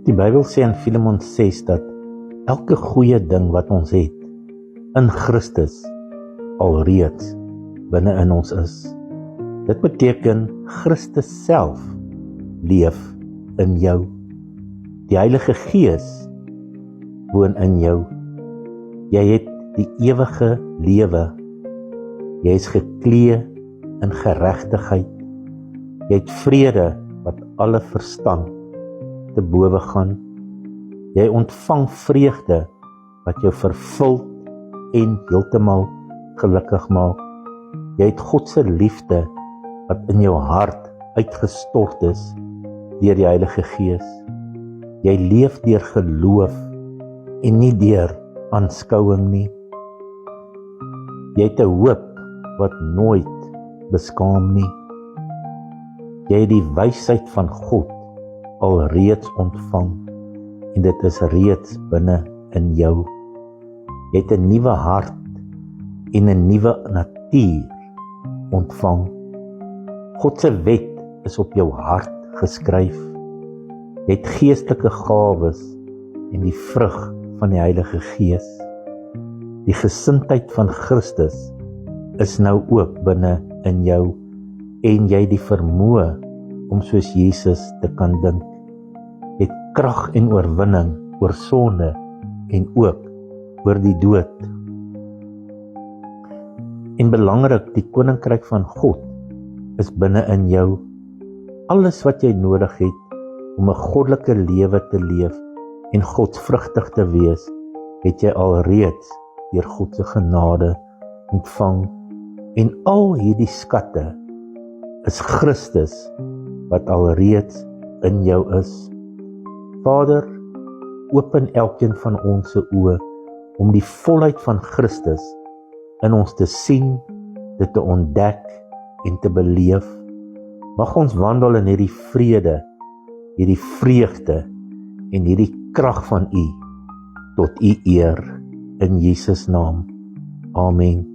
Die Bybel sê in Filemon 6 dat elke goeie ding wat ons het, in Christus alreeds binne in ons is. Dit beteken Christus self leef in jou. Die Heilige Gees woon in jou. Jy het die ewige lewe. Jy is geklee in geregtigheid. Jy het vrede wat alle verstand te bowe gaan. Jy ontvang vreugde wat jou vervul en heeltemal gelukkig maak. Jy het God se liefde wat in jou hart uitgestort is deur die Heilige Gees. Jy leef deur geloof en nie deur aanskouing nie. Jy het 'n hoop wat nooit beskaam nie. Jy het die wysheid van God alreeds ontvang en dit is reeds binne in jou. Jy het 'n nuwe hart en 'n nuwe natuur ontvang. God se wet is op jou hart geskryf. Jy het geestelike gawes en die vrug van die Heilige Gees. Die gesindheid van Christus is nou ook binne in jou en jy die vermoë om soos Jesus te kan dink. Jy het krag en oorwinning oor sonde en ook oor die dood. En belangrik, die koninkryk van God is binne in jou. Alles wat jy nodig het om 'n goddelike lewe te leef en godsvrugtig te wees, het jy alreeds deur God se genade ontvang. En al hierdie skatte is Christus wat alreeds in jou is. Vader, open elkeen van ons se oë om die volheid van Christus in ons te sien, dit te ontdek en te beleef. Mag ons wandel in hierdie vrede, hierdie vreugde en hierdie krag van U tot U eer in Jesus naam. Amen.